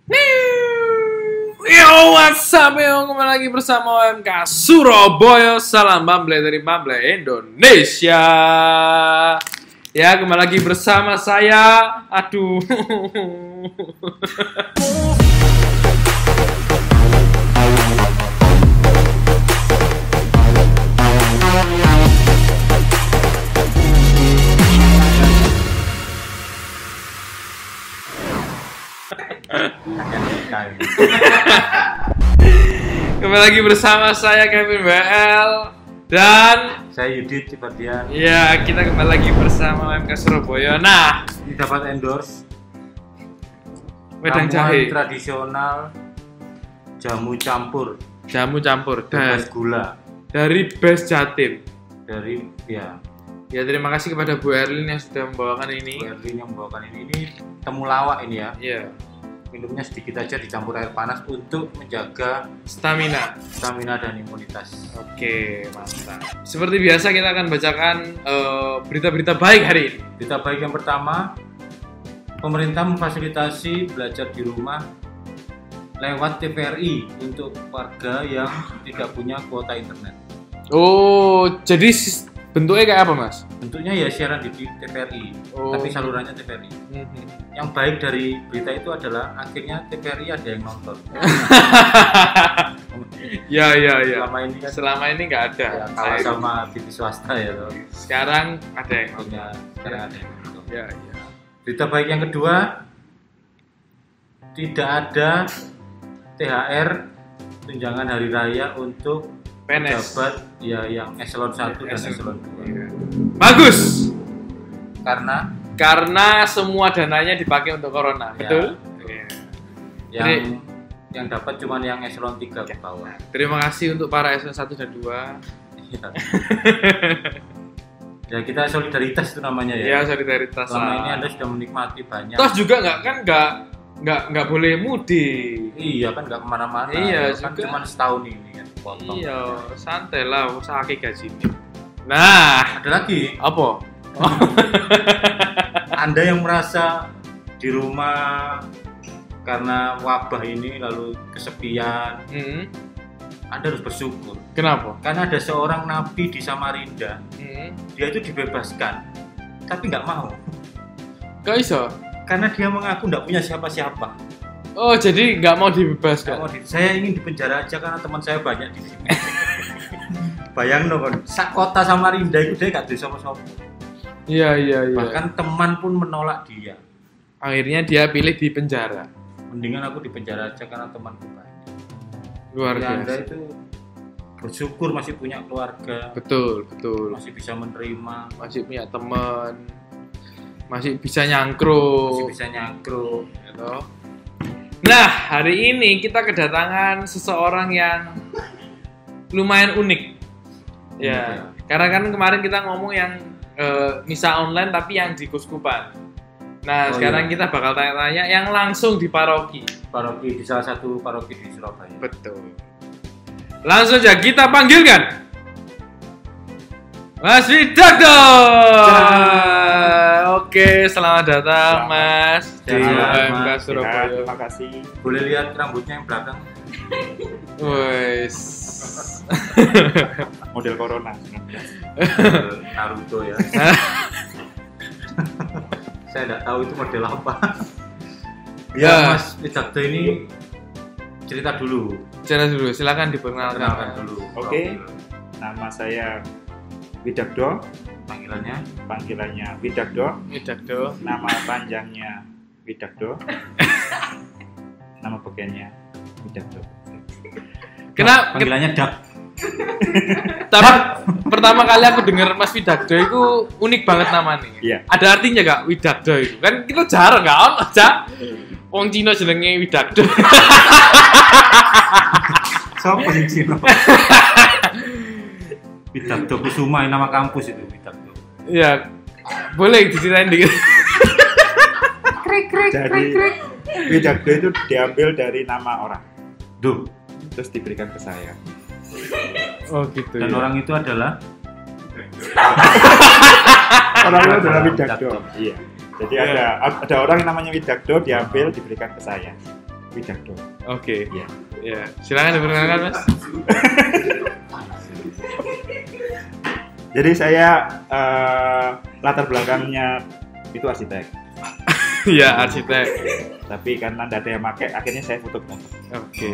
Yo, what's up yo? Kembali lagi bersama OMK Surabaya. Salam Bumble dari Bumble Indonesia. Ya, kembali lagi bersama saya. Aduh. Kembali lagi bersama saya Kevin WL dan saya Yudit Cipardian. ya, kita kembali lagi bersama OMK Surabaya. Nah, Ini dapat endorse wedang ramuan jahe, tradisional jamu campur dan bebas gula dari Best Jatim. dari Ya, terima kasih kepada Bu Erlin yang sudah membawakan ini. Bu Erlin yang membawakan ini temulawak ini ya. Iya, Minumnya sedikit aja dicampur air panas untuk menjaga stamina. dan imunitas. Oke, mantap. Seperti biasa kita akan bacakan berita-berita baik hari ini. Berita baik yang pertama, pemerintah memfasilitasi belajar di rumah lewat TVRI untuk warga yang tidak punya kuota internet. Oh, jadi bentuknya kayak apa, Mas? Bentuknya ya siaran di TVRI, Oh. tapi salurannya TVRI. Yang baik dari berita itu adalah akhirnya TVRI ada yang nonton. Ya. Selama ini Selama ini kan nggak ada. ya, kalah sama TV swasta ya. Sekarang ada yang nonton. Sekarang ada yang nonton. Ya. Berita baik yang kedua, tidak ada THR tunjangan hari raya untuk PNS. pejabat ya yang eselon 1 dan eselon 2. Iya. Bagus. Karena semua dananya dipakai untuk corona, Ya. betul? Iya. yang dapat cuma yang eselon 3 ke bawah. Terima kasih untuk para eselon 1 dan 2. Ya. Ya, kita solidaritas itu namanya Ya, ya. solidaritas. Selama ini Anda sudah menikmati banyak. Toh juga nggak boleh mudik. Iya kan nggak kemana-mana. Iya, kan juga. cuma setahun ini kan potong. Iya, santai lah, sakit gajinya. Nah, Ada lagi, apa? Anda yang merasa di rumah karena wabah ini lalu kesepian, Anda harus bersyukur. Kenapa? Karena ada seorang nabi di Samarinda, dia itu dibebaskan, tapi nggak mau. Kok iso? Karena dia mengaku nggak punya siapa-siapa. Oh, jadi nggak mau Nggak dibebaskan? mau saya ingin dipenjara aja karena teman saya banyak di sini. Bayang dong, sak kota Samarinda itu dia nggak bisa sama-sama. Iya. Bahkan teman pun menolak dia. Akhirnya dia pilih di penjara. Mendingan aku di penjara aja karena temanku banyak. Luar Jadi Anda biasa. itu bersyukur masih punya keluarga, Betul. masih bisa menerima, Masih punya teman, masih bisa nyangkruk. masih bisa nyangkruk. Gitu. Nah, hari ini kita kedatangan seseorang yang lumayan unik. Ya, karena kan kemarin kita ngomong yang misa online tapi yang di Kuskupan. Nah, Oh, sekarang iya. kita bakal tanya-tanya yang langsung di paroki. Paroki di salah satu paroki di Surabaya. Betul. Langsung aja kita panggilkan Mas Widagdo. Oke, selamat datang Mas di Selamat, OMK Mas. Surabaya. Terima kasih. Boleh lihat rambutnya yang belakang? Wes. Model Corona. Naruto ya. Saya nggak tahu itu model apa. Ya. Ya, Mas Widagdo ini cerita dulu. Cara dulu, silakan Kenalkan diperkenalkan. dulu. Oke. Nama saya Widagdo, Panggilannya? panggilannya Widagdo, Widagdo. nama panjangnya Widagdo, nama bagiannya Widagdo. Kenapa? Panggilannya Dak. Tapi pertama kali aku dengar Mas Widagdo itu unik banget namanya. Iya. Ada artinya gak Widagdo itu? Kan kita jarang gak ono aja. Wong Cina jenenge Widagdo. Siapa yang Cina? Widagdo Kusuma, nama kampus itu Widagdo. Iya. Boleh diceritain dikit. Jadi Widagdo itu diambil dari nama orang, Duh, terus diberikan ke saya. Oh gitu. dan ya. orang itu adalah Orang itu adalah Widagdo. Iya. Jadi ada orang yang namanya Widagdo diambil diberikan ke saya. Widakdo. Oke. Iya. Ya, silakan diperkenalkan Mas. Jadi saya latar belakangnya itu arsitek. Iya, arsitek. Tapi karena tidak ada yang pakai, akhirnya saya fotografer. Oke.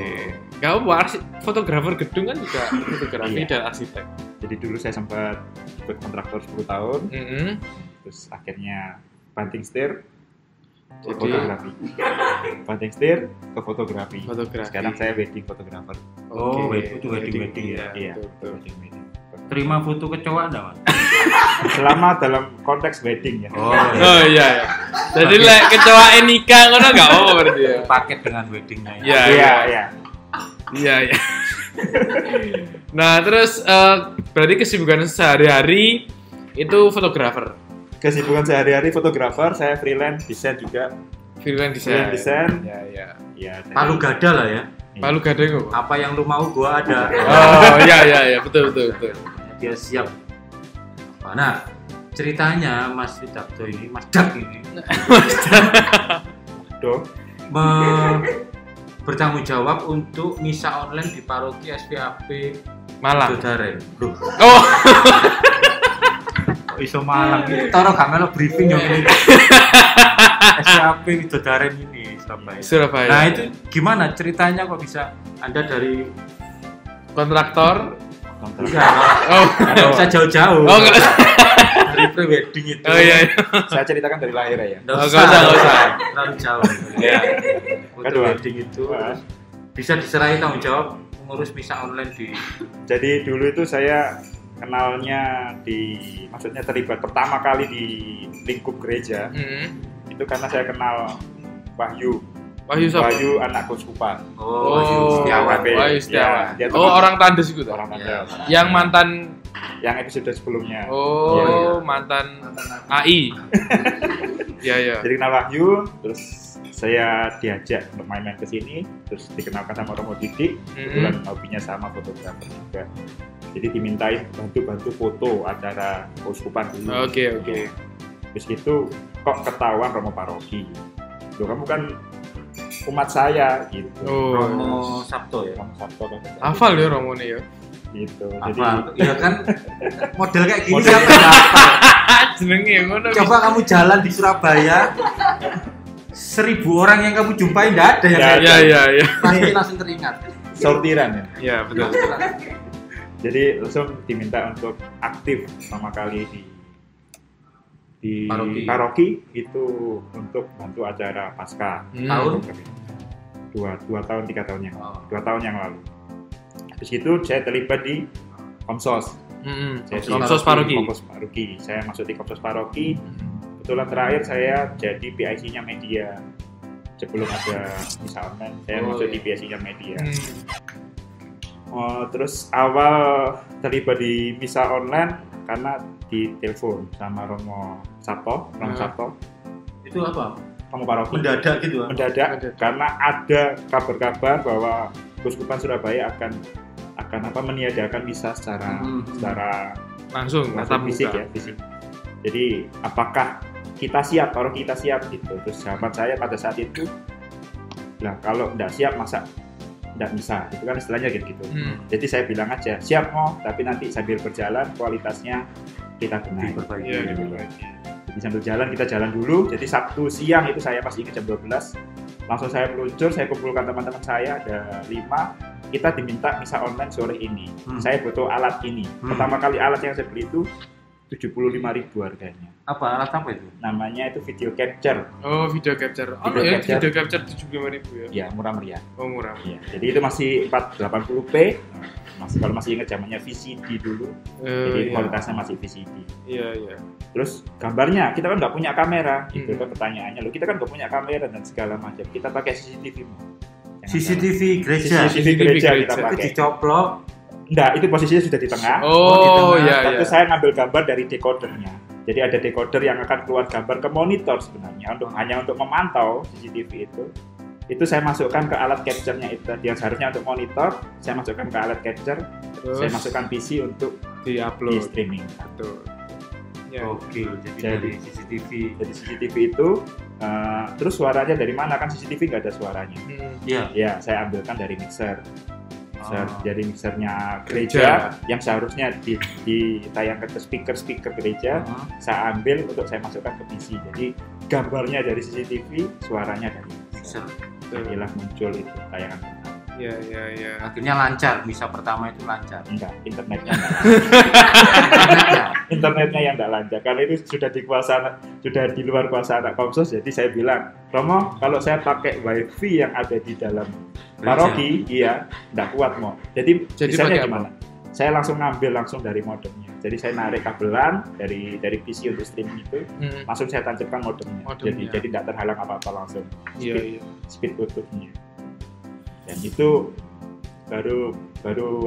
Gak apa, fotografer gedung kan juga fotografi Iya. dan arsitek. Jadi dulu saya sempat ikut kontraktor 10 tahun, Mm-hmm. terus akhirnya banting setir ke Jadi- fotografi. Banting setir ke fotografi. Fotografi. Sekarang saya wedding photographer. Oh, Oke, itu wedding ya? Iya, betul. wedding. Terima foto kecoa enggak, Mas? Selama dalam konteks wedding ya. Oh iya ya. Jadi lek kecoa nikah ngono enggak apa berarti ya. Paket dengan weddingnya ya. Iya, Iya, iya. Iya, iya. Nah, terus berarti kesibukan sehari-hari itu fotografer, Kesibukan sehari-hari fotografer, saya freelance desain juga. freelance design. Freelance design. Ya, ya. Ya, dari- Palu gada lah ya. Iya. Palu gada kok. Apa yang lu mau gua ada. Oh, iya iya iya, betul betul betul. Dia siap. Nah, ceritanya Mas Widakdo ini, Mas Dak ini Doh. bertanggung jawab untuk misa online di paroki SPAP Malang. Dodaren. Loh, Oh, kok iso Malang iki? Toro gak melo briefing yo ini. SPAP Dodaren ini Surabaya. Surabaya. Nah, itu gimana ceritanya kok bisa Anda dari kontraktor. ya, Oh, nggak usah jauh-jauh. oh enggak. Dari prewedding itu. Oh iya. Iya. Saya ceritakan dari lahir ya. Nggak Oh, usah, nggak usah. terlalu jauh. Iya. Untuk Kedua. wedding itu bisa diserahi tanggung jawab mengurus misa online di Jadi dulu itu saya kenalnya maksudnya terlibat pertama kali di lingkup gereja Mm-hmm. itu karena saya kenal Wahyu. Wahyu siapa? Wahyu anak kuskupan. Oh, Setiawan. Wahyu Setiawan. Ya, dia Oh, teman- orang Tandes itu tuh. Orang Iya. Mandal. Yang mantan Yang episode sebelumnya. oh, Iya, iya. mantan AI. Iya, iya. Jadi kenal Wahyu, terus saya diajak untuk main-main ke sini, terus dikenalkan sama Romo Didik, kebetulan hobinya sama fotografer juga. Jadi dimintain bantu-bantu foto acara keuskupan dulu. Oke, oke. Terus itu kok ketahuan Romo Paroki. Loh, kamu kan umat saya gitu. Oh. Romo Sabto ya. Romo Sabto kan. Hafal ya Romone ya. Gitu. Jadi Apa? Ya kan model kayak gini Model. siapa yang hafal? Jenenge ngono. Coba kamu jalan di Surabaya 1.000 orang yang kamu jumpai nggak ada yang Nggak kayak Iya, iya, iya. pasti langsung teringat. sortiran ya. Iya, betul. Jadi langsung diminta untuk aktif pertama kali di paroki itu untuk bantu acara Paskah. Tahun? Dua tahun 3 tahun yang Oh. 2 tahun yang lalu. Habis itu saya terlibat di Komsos. Saya di Komsos Paroki. Komsos Paroki. Saya masuk di Komsos Paroki. Kebetulan terakhir saya jadi PIC-nya media. Sebelum ada misa online, saya Oh, masuk iya. di PIC-nya media. Terus awal terlibat di misa online karena ditelepon sama Romo Sabto, Itu apa? Romo Paroki. Mendadak gitu. Mendadak karena ada kabar-kabar bahwa Keuskupan Surabaya akan meniadakan misa secara Langsung tatap fisik muka. ya, fisik. Jadi apakah kita siap, paroki kita siap gitu. Terus sahabat saya pada saat itu, lah kalau tidak siap masa tidak bisa, itu kan istilahnya gitu. Jadi saya bilang aja siap tapi nanti sambil berjalan kualitasnya kita benahi. Diperbaiki. Iya, diperbaiki. Jadi sambil jalan kita jalan dulu. Jadi Sabtu siang itu saya masih ingat jam 12. Langsung saya meluncur, saya kumpulkan teman-teman saya ada 5. Kita diminta misa online sore ini. Saya butuh alat ini. Pertama kali alat yang saya beli itu 75.000 harganya. Apa alat apa itu? Namanya itu video capture. Oh, video capture. Oh, Video ya, capture. video capture 75.000 ya. Ya, murah meriah. Oh, murah. Ya, jadi itu masih 480p. Kalau masih ingat zamannya VCD dulu. Jadi Iya. kualitasnya masih VCD. Iya, iya. Terus gambarnya kita kan nggak punya kamera, gitu Hmm. kan pertanyaannya. Loh, kita kan nggak punya kamera dan segala macam. Kita pakai CCTV. CCTV gereja. CCTV gereja kita gereja. Itu pakai. dicoplok. Enggak, itu posisinya sudah di tengah. di Oh, tengah. iya, iya. Tapi saya ngambil gambar dari decodernya. Jadi ada decoder yang akan keluar gambar ke monitor sebenarnya hanya untuk memantau CCTV itu. Itu saya masukkan ke alat capture-nya itu. Yang seharusnya untuk monitor, saya masukkan ke alat capture. Terus Saya masukkan PC untuk di di-upload. streaming. Betul. Ya. Oke, jadi Jadi- dari CCTV. Jadi CCTV itu Terus suaranya dari mana, kan CCTV nggak ada suaranya. Iya. Ya, saya ambilkan dari mixer. Dari mixernya gereja yang seharusnya ditayangkan ke speaker gereja, saya ambil untuk saya masukkan ke PC. Jadi gambarnya dari CCTV, suaranya dari mixer. Jadilah muncul itu tayangan. Ya. Akhirnya lancar, misa pertama itu lancar. Enggak, internetnya yang enggak lancar. Karena itu sudah di luar kuasa anak Komsos. Jadi saya bilang, Romo, kalau saya pakai wifi yang ada di dalam paroki, iya, enggak kuat mau. Jadi misalnya gimana? Saya langsung ngambil dari modemnya. Jadi saya narik kabelan dari PC untuk streaming itu, langsung saya tancapkan modemnya. Jadi enggak terhalang apa-apa langsung. Speed utuhnya. Dan itu baru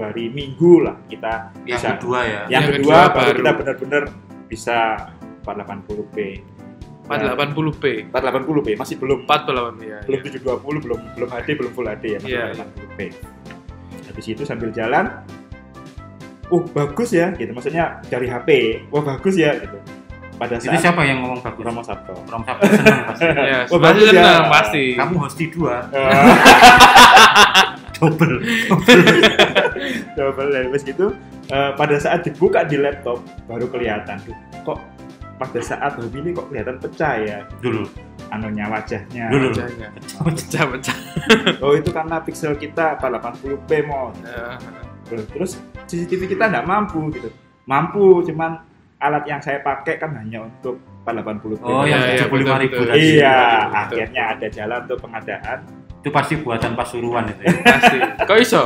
hari Minggu lah kita bisa. Yang kedua baru kita benar-benar bisa 480p. 480p masih belum 480 ya. Belum 720, belum HD, belum Full HD ya, masih 480p. Habis itu sambil jalan, bagus ya gitu. Maksudnya dari HP, bagus ya gitu. Pada saat itu siapa yang ngomong bagus? Romo Sabto senang pasti. Ya, bagus ya. Pasti. Kamu hosti 2. Double. Dan terus gitu, pada saat dibuka di laptop baru kelihatan kok pada saat hobi ini kok kelihatan pecah ya. Dulu anunya wajahnya. Pecah. Oh, itu karena pixel kita 480p mod. Terus CCTV kita nggak mampu gitu. Mampu, cuman alat yang saya pakai kan hanya untuk 480p. Oh, yang 75.000 tadi. Iya, akhirnya ada jalan untuk pengadaan. Itu pasti buatan Pasuruan itu ya. Pasti. Kok iso?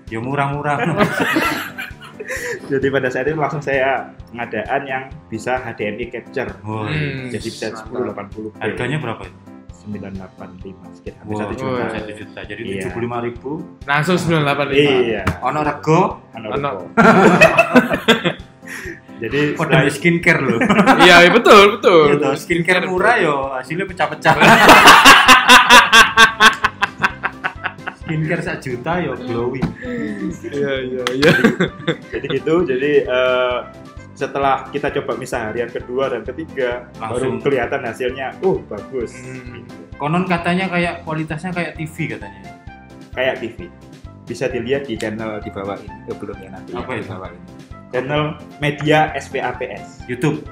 Ya murah-murah. Jadi pada saat itu langsung saya pengadaan yang bisa HDMI capture. Jadi bisa 1080p. Harganya berapa itu? 985 sekitar 1 juta. Jadi 75.000 langsung 985. Iya. Ono rego. Jadi kode skincare loh. Iya, betul. Ya, skincare murah yo, hasilnya pecah-pecah. Skincare 1 juta yo glowing. Iya. Jadi gitu. Jadi setelah kita coba misah harian kedua dan ketiga, baru kelihatan hasilnya. Bagus. Konon katanya kayak kualitasnya kayak TV katanya. Kayak TV. Bisa dilihat di channel di bawah ini. Belum ya nanti. Apa di itu? bawah ini. Channel Media SPAPS. YouTube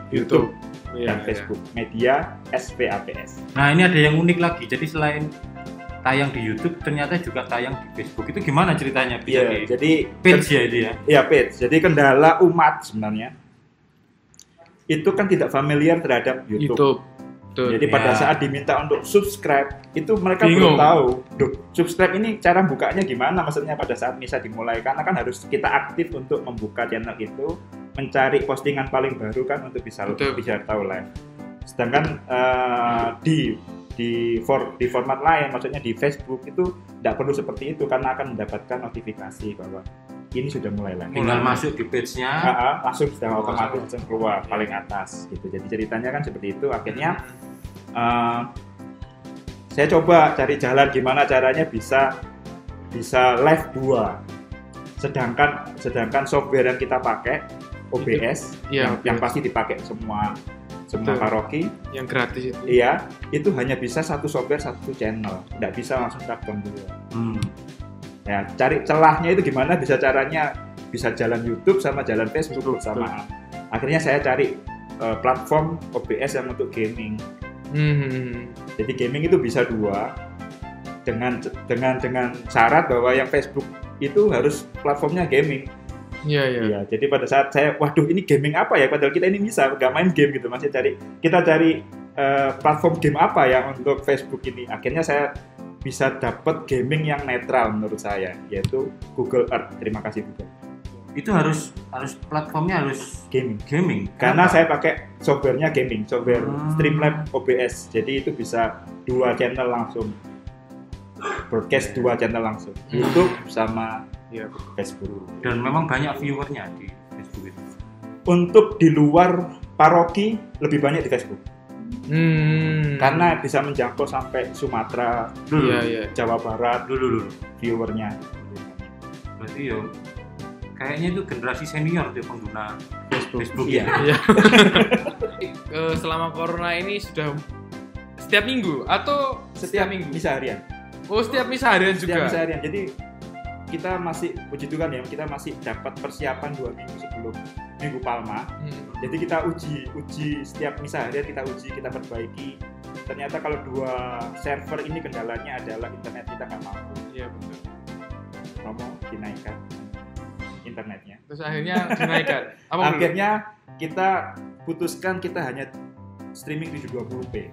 dan Facebook. Media SPAPS. Nah, ini ada yang unik lagi. Jadi selain tayang di YouTube, ternyata juga tayang di Facebook. Itu gimana ceritanya? Jadi page ya itu ya? Iya, page. Jadi kendala umat sebenarnya itu kan tidak familiar terhadap YouTube. Jadi pada saat diminta untuk subscribe, itu mereka belum tahu. Subscribe ini cara bukanya gimana? Maksudnya pada saat misa dimulai, karena kan harus kita aktif untuk membuka channel itu, mencari postingan paling baru kan untuk bisa tahu live. Sedangkan di format lain, maksudnya di Facebook itu tidak perlu seperti itu karena akan mendapatkan notifikasi bahwa ini sudah mulai live. Tinggal masuk di page-nya, langsung sudah otomatis langsung keluar paling atas gitu. Jadi ceritanya kan seperti itu. Akhirnya saya coba cari jalan gimana caranya bisa live 2. Sedangkan software yang kita pakai OBS yang pasti dipakai semua paroki yang gratis itu. Iya, itu hanya bisa satu software satu channel, tidak bisa langsung shutdown 2. Ya, cari celahnya itu gimana caranya bisa jalan YouTube sama jalan Facebook bersamaan. Akhirnya saya cari platform OBS yang untuk gaming. Jadi gaming itu bisa 2 dengan syarat bahwa yang Facebook itu harus platformnya gaming. Iya. Jadi pada saat saya, ini gaming apa ya? Padahal kita ini bisa nggak main game gitu, masih kita cari platform game apa yang untuk Facebook ini. Akhirnya saya bisa dapat gaming yang netral menurut saya, yaitu Google Earth. Terima kasih Google. Itu harus platformnya harus gaming. Karena saya pakai softwarenya gaming, software Streamlabs OBS. Jadi itu bisa 2 channel langsung, broadcast 2 channel langsung, YouTube sama Facebook. Dan memang banyak viewernya di Facebook itu. Untuk di luar paroki lebih banyak di Facebook. Karena bisa menjangkau sampai Sumatera, Jawa Barat, viewernya. Berarti kayaknya itu generasi senior tuh pengguna Facebook. Iya. Selama corona ini sudah setiap minggu atau setiap minggu? misa harian. Oh, setiap misa harian juga. Setiap misa harian. Jadi kita masih, puji Tuhan ya, kita masih dapat persiapan 2 minggu sebelum Minggu Palma. Jadi kita uji setiap misa harian, kita perbaiki. Ternyata kalau 2 server ini kendalanya adalah internet kita nggak mampu. Iya betul. Ngomong dinaikkan internetnya. Terus akhirnya dinaikkan. Akhirnya kita putuskan kita hanya streaming 720p.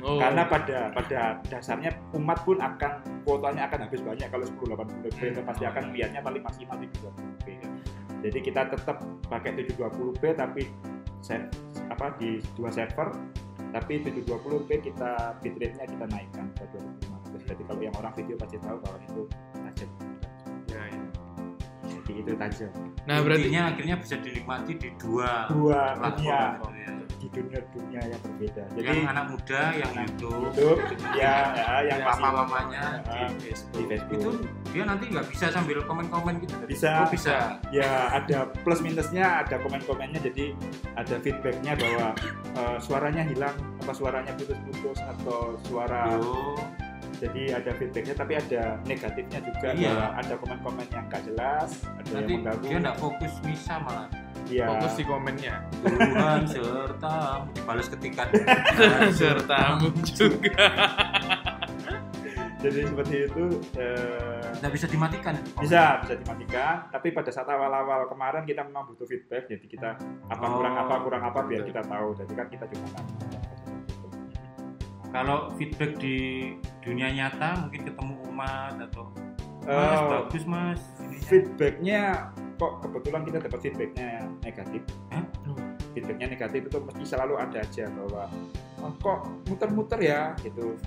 Oh. Karena pada dasarnya umat pun kuotanya akan habis banyak kalau 1080p, pasti akan lihatnya paling maksimal 720p. Jadi kita tetap pakai 720p tapi di 2 server, tapi 720p kita bitrate-nya kita naikkan ke 2500. Jadi kalau yang orang video pasti tahu bahwa itu tajam. Ya. Jadi itu tajam. Nah, berarti akhirnya bisa dinikmati di dua dunia platform ya. Di dunia yang berbeda. Jadi yang anak muda yang YouTube, yang papa-mamanya di di Facebook. Itu dia nanti nggak bisa sambil komen-komen gitu. Bisa. Bisa. Ya, ada plus minusnya, ada komen-komennya, jadi ada feedbacknya bahwa suaranya hilang, suaranya putus-putus atau suara. Jadi ada feedbacknya, tapi ada negatifnya juga. Bahwa ada komen-komen yang nggak jelas, ada nanti yang mengganggu. dia nggak fokus misa malah. Fokus di komennya. Tuhan sertamu, dibalas ketikan. Sertamu juga. Jadi seperti itu. Nggak bisa dimatikan. Bisa dimatikan. Tapi pada saat awal-awal kemarin kita memang butuh feedback. Jadi kita kurang apa biar kita tahu. Jadi kan kita juga kan. Kalau feedback di dunia nyata mungkin ketemu umat atau Mas bagus Mas. Feedbacknya kok kebetulan kita dapat feedbacknya negatif. Feedbacknya negatif itu mesti selalu ada aja bahwa kok muter-muter ya gitu.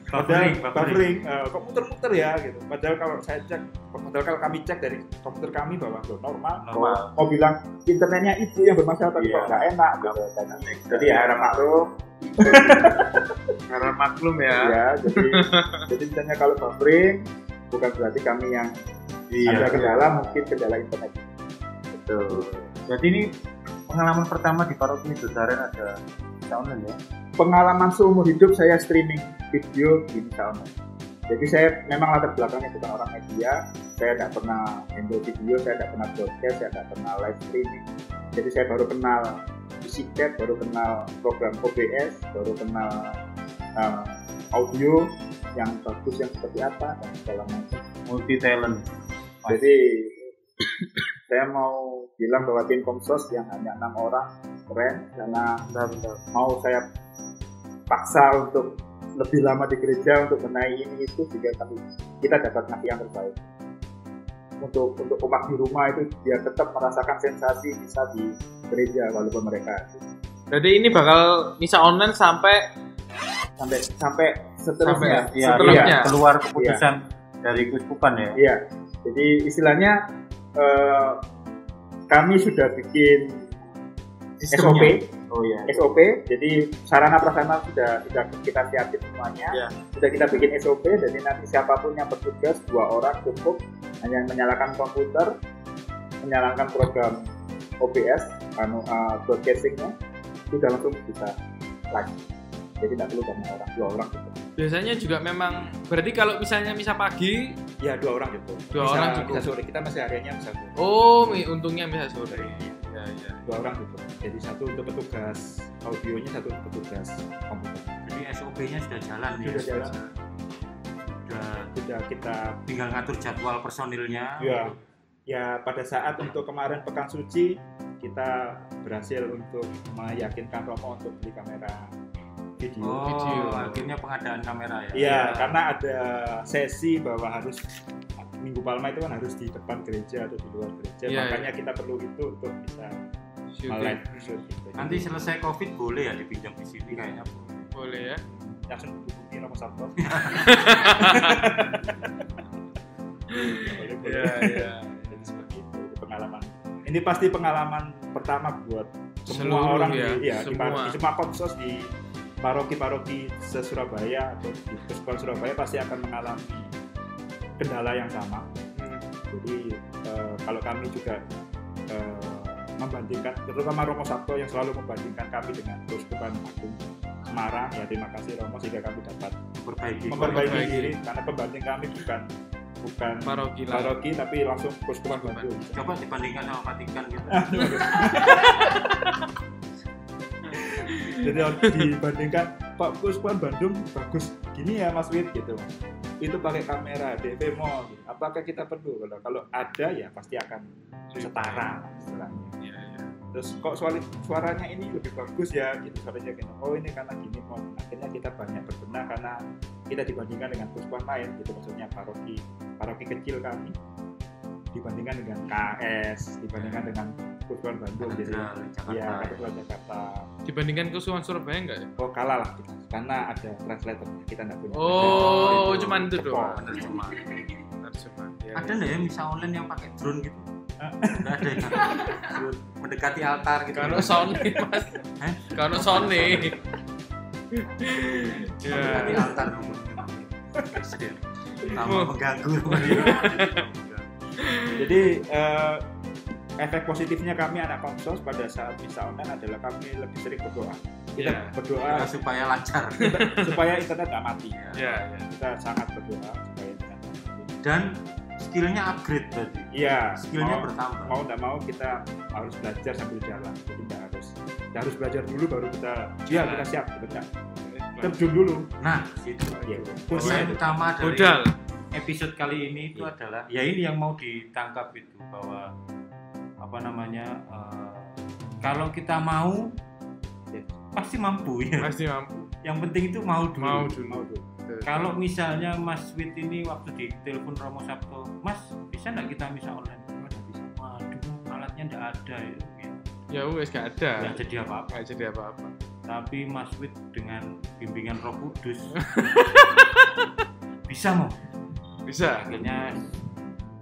Buffering. Kok muter-muter ya gitu. Padahal kalau kami cek dari komputer kami bahwa normal. Mau bilang internetnya itu yang bermasalah tapi kok nggak enak gitu. Jadi ya harap maklum ya. Jadi misalnya kalau buffering bukan berarti kami yang ada kendala, mungkin kendala internet. Betul. Jadi ini pengalaman pertama di Paroki Misa Harian ada misa online ya? Pengalaman seumur hidup saya streaming video di misa online. Jadi saya memang latar belakangnya bukan orang media, saya tidak pernah handle video, saya tidak pernah broadcast, saya tidak pernah live streaming. Jadi saya baru kenal EasyCat, baru kenal program OBS, baru kenal audio yang bagus yang seperti apa dan segala macam. Multi talent. Jadi saya mau bilang bahwa tim Komsos yang hanya 6 orang keren, karena mau saya paksa untuk lebih lama di gereja untuk menaiki ini itu sehingga kita dapat ngasih yang terbaik. Untuk umat di rumah itu dia tetap merasakan sensasi bisa di gereja walaupun mereka. Jadi ini bakal misa online sampai seterusnya. Setelahnya keluar keputusan dari Kuskupan ya. Iya. Jadi istilahnya kami sudah bikin SOP. SOP. Jadi sarana prasarana sudah kita siapin semuanya. Sudah kita bikin SOP. Jadi nanti siapapun yang bertugas 2 orang cukup, hanya menyalakan komputer, menyalakan program OBS, broadcastingnya, sudah langsung bisa live. Jadi tidak perlu banyak orang, 2 orang cukup. Biasanya juga memang berarti kalau misalnya misa pagi ya 2 orang gitu. 2 orang cukup. Bisa sore, kita masih hariannya bisa sore. Oh, untungnya bisa sore. Ya. 2 orang cukup. Jadi 1 untuk petugas audionya, 1 untuk petugas komputer. Jadi SOP-nya sudah jalan ya. Sudah jalan. Sudah kita tinggal ngatur jadwal personilnya. Ya pada saat untuk kemarin Pekan Suci kita berhasil untuk meyakinkan Romo untuk beli kamera video. Akhirnya pengadaan kamera ya. Iya, karena ada sesi bahwa harus Minggu Palma itu kan harus di depan gereja atau di luar gereja. Makanya kita perlu itu untuk bisa live shoot. Nanti selesai Covid boleh ya dipinjam di sini kayaknya. Boleh ya. Langsung hubungi Romo Sabto. Iya. Seperti itu pengalaman. Ini pasti pengalaman pertama buat semua orang di semua Komsos di paroki-paroki se-Surabaya atau di Kuskupan Surabaya pasti akan mengalami kendala yang sama. Jadi kalau kami juga membandingkan, terutama Romo Sabto yang selalu membandingkan kami dengan Kuskupan Agung Semarang ya, terima kasih Romo sehingga kami dapat Memperbaiki memperbaiki diri karena pembanding kami bukan paroki tapi langsung Keuskupan Bandung. Coba dibandingkan sama Vatikan gitu. Jadi harus dibandingkan, Pak Keuskupan Bandung bagus gini ya Mas Wid gitu. Itu pakai kamera DV mall. Apakah kita perlu? Kalau ada ya pasti akan setara istilahnya. Iya. Terus kok suaranya ini lebih bagus ya gitu, suaranya gini. Oh ini karena gini kok. Akhirnya kita banyak berbenah karena kita dibandingkan dengan keuskupan lain gitu, maksudnya paroki kecil kami dibandingkan dengan KS, dibandingkan dengan Keuskupan Bandung, jadi ya Katedral Jakarta. Dibandingkan Keuskupan Surabaya enggak ya? Oh kalah lah kita, karena ada translator kita nggak punya. Oh, cuman itu doang. Penerjemah. Ya. Ada nggak ya misa online yang pakai drone gitu? Nggak ada ya? Drone mendekati altar gitu. Kalau Sony Mas. Kalau Sony. Mendekati Ya. altar. Tambah mengganggu. Jadi efek positifnya kami anak Komsos pada saat misa online adalah kami lebih sering berdoa. Kita Ya. berdoa Supaya lancar. supaya internet nggak mati. Ya. Kita sangat berdoa supaya internet nggak mati. Dan skillnya upgrade berarti. Iya. Skillnya bertambah. Mau nggak mau kita harus belajar sambil jalan. Jadi nggak harus belajar dulu baru kita kita siap kita terjun dulu. Nah, itu Iya. poin utama dari Modal. episode kali ini itu adalah ya ini yang mau ditangkap itu bahwa apa namanya kalau kita mau ya, pasti mampu ya. Pasti mampu. Yang penting itu mau dulu. Mau dulu. Mau dulu. Kalau misalnya Mas Wid ini waktu di telepon Romo Sabto, Mas bisa nggak kita misa online? Nggak bisa. Waduh, alatnya nggak ada ya. Ya wes gak ada. Nggak jadi apa-apa. Nggak jadi apa-apa. Tapi Mas Wid dengan bimbingan Roh Kudus bisa mau. Bisa. Akhirnya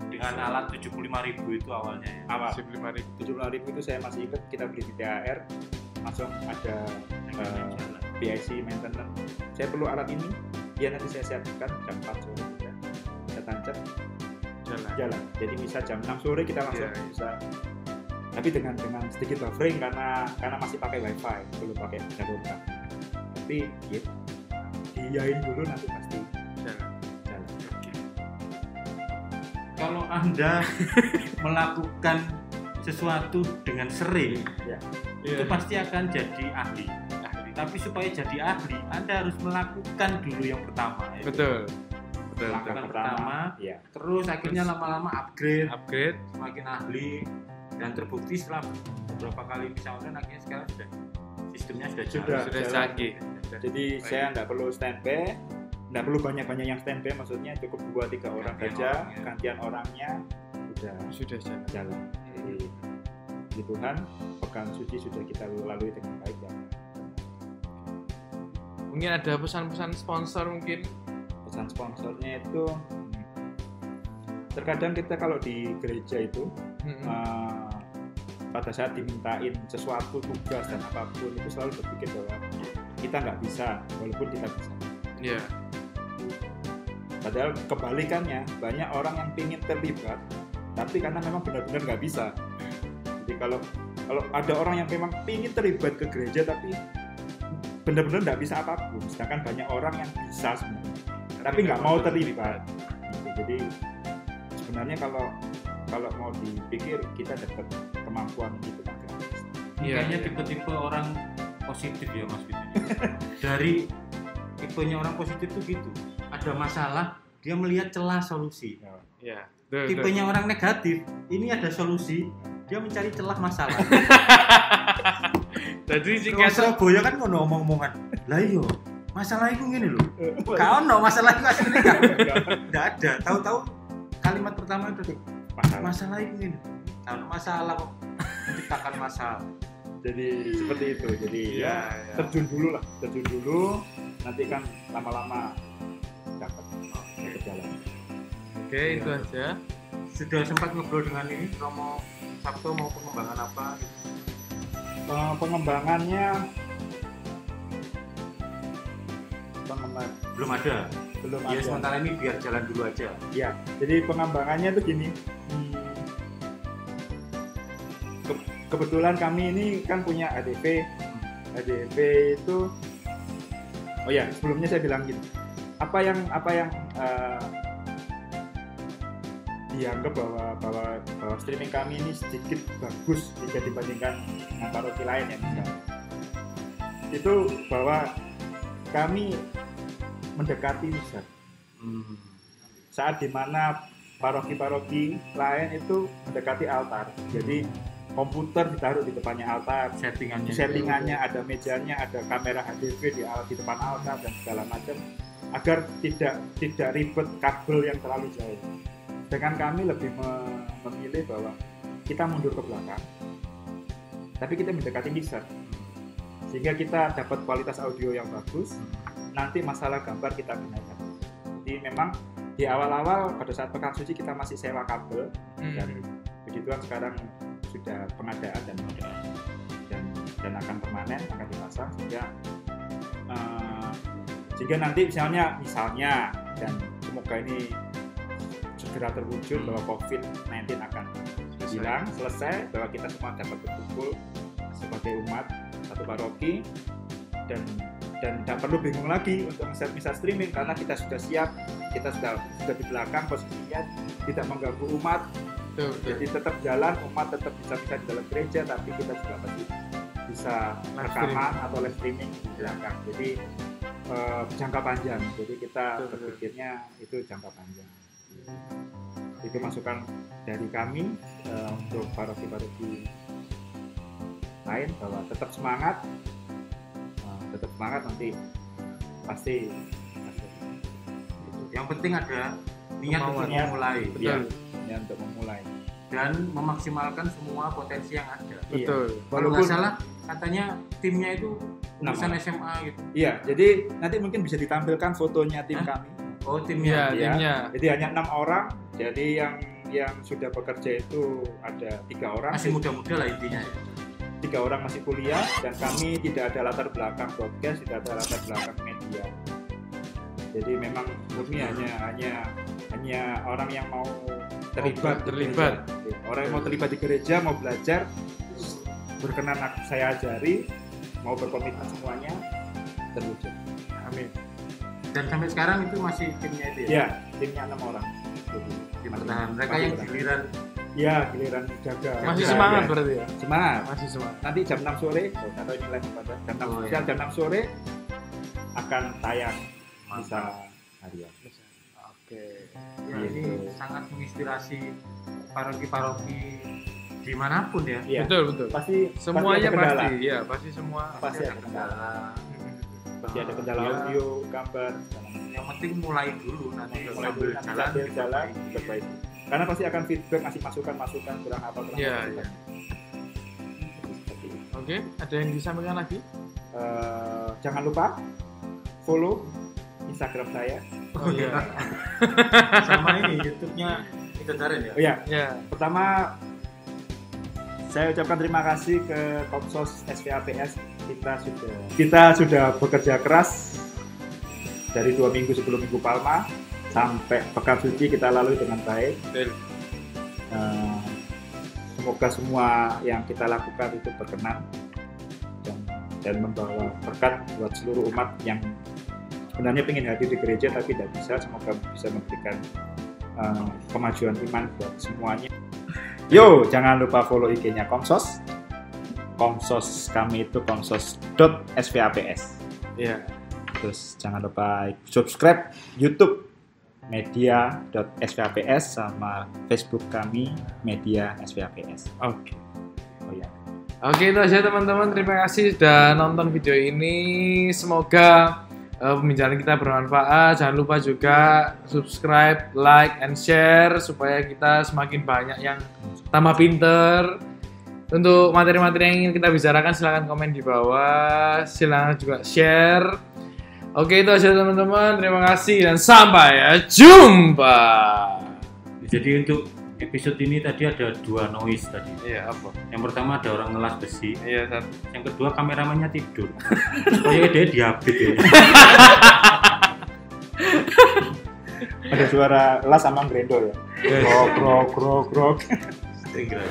dengan alat 75.000 itu awalnya ya. Awal 75.000. 75.000 itu saya masih ingat, kita beli di THR langsung ada Jalan. PIC maintenance. Saya perlu alat ini, ya nanti saya siapkan jam 4 sore kita tancap jalan. Jadi bisa jam 6 sore kita langsung Iya. bisa. Tapi dengan sedikit buffering karena masih pakai wifi, belum pakai jalur internet. Tapi ya, diiyain dulu nanti pasti Jalan. jalan. Kalau Anda melakukan sesuatu dengan sering, Ya. itu Iya. pasti akan jadi ahli. Tapi supaya jadi ahli, Anda harus melakukan dulu yang pertama. Ya. Betul. Betul. Langkah Betul. pertama, Ya. terus akhirnya lama-lama upgrade, Upgrade. semakin ahli, dan terbukti setelah beberapa kali bisa online akhirnya sekarang sudah sistemnya sudah Sudah. jalan. Sudah jalan. canggih. Jadi Baik. saya nggak perlu standby, nggak perlu banyak-banyak yang standby, maksudnya cukup 2-3 orang Gantian saja, orangnya. gantian orangnya Sudah jalan. jalan. Jadi puji Tuhan, pekan suci sudah kita lalui dengan baik ya. Mungkin ada pesan-pesan sponsor mungkin. Pesan sponsornya itu terkadang kita kalau di gereja itu pada saat dimintain sesuatu tugas dan apapun itu selalu berpikir bahwa kita nggak bisa walaupun kita bisa. Iya. Padahal kebalikannya, banyak orang yang ingin terlibat tapi karena memang benar-benar nggak bisa. Jadi kalau ada orang yang memang ingin terlibat ke gereja tapi benar-benar nggak bisa apapun, sedangkan banyak orang yang bisa sebenarnya tapi nggak mau terlibat. Jadi sebenarnya kalau mau dipikir kita dapat kemampuan itu kan gratis. Iya. Kayaknya tipe-tipe orang positif ya Mas Wid. Dari tipenya orang positif tuh gitu. Ada masalah, dia melihat celah solusi. Iya. Betul, Tipenya orang negatif, ini ada solusi, dia mencari celah masalah. Jadi Kalau singkat Surabaya kan ngono omong-omongan. Lah iya, masalah itu ngene lho. Gak ono masalah itu asline gak. Enggak ada. Tahu-tahu kalimat pertama itu masalah itu ngene. Kalau masalah kok menciptakan masalah. Jadi seperti itu. Jadi Iya, ya iya. terjun dulu, nanti kan lama-lama dapat jalan. Oke, itu aja. Sudah sempat ngobrol dengan ini Romo Sabto mau pengembangan apa gitu. Pengembangannya Belum ada. belum Ya ada. sementara ini biar jalan dulu aja. Ya, jadi pengembangannya tuh gini. Kebetulan kami ini kan punya ADP. ADP itu Oh ya, sebelumnya saya bilang gitu. Apa yang dianggap bahwa streaming kami ini sedikit bagus jika dibandingkan dengan paroki lain ya misalnya. Itu bahwa kami mendekati misa. Saat dimana paroki-paroki lain itu mendekati altar. Jadi komputer ditaruh di depannya altar, settingannya ada mejanya, ada kamera HDV di depan altar dan segala macam agar tidak ribet kabel yang terlalu jauh. Sedangkan kami lebih memilih bahwa kita mundur ke belakang, tapi kita mendekati mixer, sehingga kita dapat kualitas audio yang bagus. Nanti masalah gambar kita gunakan. Jadi memang di awal-awal pada saat pekan suci kita masih sewa kabel dan puji Tuhan sekarang sudah pengadaan dan akan permanen, akan dipasang sehingga nanti misalnya dan semoga ini segera terwujud bahwa COVID-19 akan hilang, selesai, bahwa kita semua dapat berkumpul sebagai umat satu paroki dan tidak perlu bingung lagi untuk nge-set misa streaming karena kita sudah siap, kita sudah di belakang posisinya, tidak mengganggu umat. Jadi tetap jalan, umat tetap bisa di dalam gereja, tapi kita juga pasti bisa rekaman atau live streaming di belakang. Jadi jangka panjang. Jadi kita berpikirnya itu jangka panjang. Itu masukan dari kami untuk paroki-paroki lain bahwa tetap semangat nanti pasti. Yang penting ada niat untuk memulai. Ya, untuk memulai dan memaksimalkan semua potensi yang ada. Betul. Kalau nggak salah katanya timnya itu lulusan SMA gitu. Iya, jadi nanti mungkin bisa ditampilkan fotonya tim kami. Oh, timnya. Timnya. Jadi hanya 6 orang. Jadi yang sudah bekerja itu ada 3 orang. Masih muda-muda lah intinya. 3 orang masih kuliah dan kami tidak ada latar belakang broadcast, tidak ada latar belakang media. Jadi memang murni hanya orang yang mau terlibat. Orang yang mau terlibat di gereja, mau belajar, berkenan saya ajari, mau berkomitmen semuanya terwujud. Amin. Dan sampai sekarang itu masih timnya itu ya? Iya, timnya 6 orang. Di bertahan. Mereka yang giliran. Iya, giliran jaga. Masih semangat berarti ya? Semangat. Masih semangat. Nanti jam 6 sore, atau ini live pada jam 6 sore akan tayang bisa harian. Oke. Ya, ini sangat menginspirasi paroki-paroki dimanapun ya. Iya. Betul. Pasti semuanya pasti. Iya, pasti semua. Pasti ada kendala. Pasti ada kendala audio, gambar. Yang penting mulai dulu nanti sambil jalan perbaiki. Karena pasti akan feedback, ngasih masukan kurang apa. Iya. Oke, ada yang disampaikan lagi? Jangan lupa follow Instagram saya. Oh iya. Sama ini YouTube-nya itu Darren ya? Oh iya. Ya. Pertama saya ucapkan terima kasih ke Komsos SVAPS. Kita sudah bekerja keras dari 2 minggu sebelum Minggu Palma sampai pekan suci kita lalui dengan baik. Semoga semua yang kita lakukan itu berkenan dan membawa berkat buat seluruh umat yang sebenarnya ingin hadir di gereja tapi tidak bisa. Semoga bisa memberikan kemajuan iman buat semuanya. Yo, jangan lupa follow IG-nya Komsos. Komsos kami itu komsos.svaps. Iya. Terus jangan lupa subscribe YouTube media.svaps sama Facebook kami media SVAPS. Oke. Oh ya. Oke, itu aja teman-teman. Terima kasih sudah nonton video ini. Semoga pembicaraan kita bermanfaat. Jangan lupa juga subscribe, like, and share supaya kita semakin banyak yang tambah pinter. Untuk materi-materi yang ingin kita bicarakan silahkan komen di bawah. Silahkan juga share. Oke, itu aja teman-teman. Terima kasih dan sampai jumpa. Jadi untuk episode ini tadi ada 2 noise tadi. Iya, apa? Yang pertama ada orang ngelas besi. Iya, Sat. Yang kedua kameramannya tidur. Kayaknya dia diabet ya. Ada suara las sama grendo ya. Grok. Sering kira.